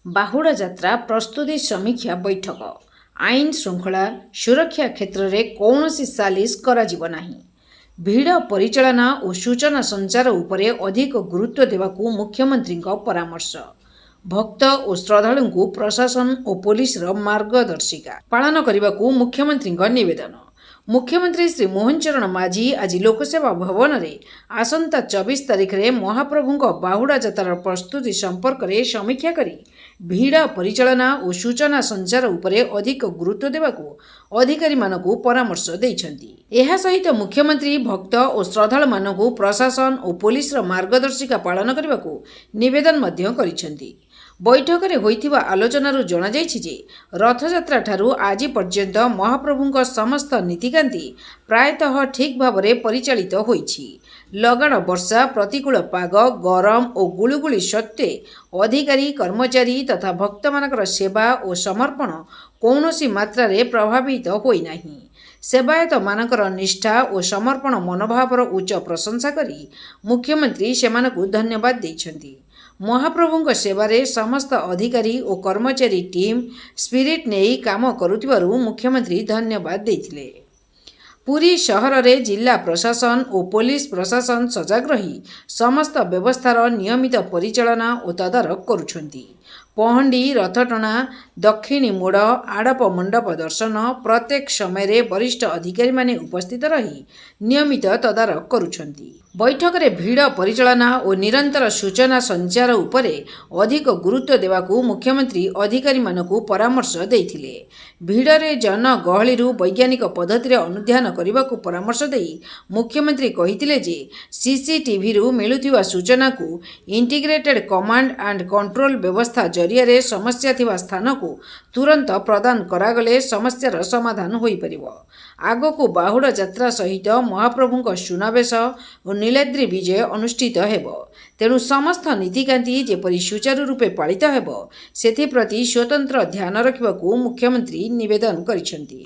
बाहुड़ा यात्रा प्रस्तुति समीक्षा बैठक आईन श्रृंखला सुरक्षा क्षेत्र में कौनसी सालिश कराजिब नाही। भीड़ परिचालना और सूचना संचार उपरे अधिक गुरुत्व देवाकू मुख्यमंत्री परामर्श। भक्त और श्रद्धालु को प्रशासन और पुलिस मार्गदर्शिका पालन करने को मुख्यमंत्री निवेदन। मुख्यमंत्री श्री मोहन चरण माझी आज लोकसेवा भवन में आसंता 24 तारिख रे महाप्रभु बाहुड़ा यात्रार प्रस्तुति संपर्क में समीक्षा करी भीड़ परिचालना और सूचना संचार उपरे अधिक गुरुत्व देवाकू अधिकारी मानकू परामर्श देइछंती। एहा सहित मुख्यमंत्री भक्त और श्रद्धालु मानकू प्रशासन और पुलिस मार्गदर्शिका पालन करने को निवेदन मध्य करिछंती। बैठक में होइथिबा आलोचनारू जणा जायछि जे रथयात्रा ठारू आज पर्यंत महाप्रभुଙ୍କ समस्त नीतिकांति प्रायतः ठीक भावरे परिचालित होइछि। लगाण वर्षा, प्रतिकूल पाग, गरम और गुळुगुळी सत्वे अधिकारी कर्मचारी तथा भक्तमानकर सेवा और समर्पण कौनसी मात्रा रे प्रभावित होई नाही। सेवायत मानकर निष्ठा और समर्पण मनोभावर उच्च प्रशंसा करी मुख्यमंत्री सेमानकू धन्यवाद देइछंती। महाप्रभुଙ୍କ सेवारे समस्त अधिकारी और कर्मचारी टीम स्पिरिट नहीं काम करुथिबारु मुख्यमंत्री धन्यवाद देइथिले। पुरी शहर रे जिला प्रशासन और पुलिस प्रशासन सजग रही समस्त व्यवस्थार नियमित परिचालना और तदारख करुछंती। पहंडी, रथटଣା, दक्षिणी मोड़, आड़प मंडप दर्शन प्रत्येक समय रे वरिष्ठ अधिकारी माने उपस्थित रही नियमित तदारख करुछंती। बैठक रे भीड़ परिचालना और निरंतर सूचना संचार उपरे अधिक गुरुत्व देवाकू मुख्यमंत्री अधिकारी मानकू परामर्श देइथिले। भीड़ रे जन गहली वैज्ञानिक पद्धति रे अनुध्यान करने परामर्श देई मुख्यमंत्री कहिथिले जे सीसीटीवी रु मिलुथिबा सूचना को इंटीग्रेटेड कमांड एंड कंट्रोल व्यवस्था जरिया रे समस्या थिबा स्थान को तुरंत प्रदान करागले समस्यार समाधान होई परिबो। आगको बाहुड़ा यात्रा सहित महाप्रभुଙ୍କ सुनावेश और नीलाद्री विजय अनुष्ठित हेबो। तेणु समस्त नीतिकांति जेपरि सुचारू रूपे पालित हेबो सेथिप्रति स्वतंत्र ध्यान रखिबाकू मुख्यमंत्री निवेदन करिसेंती।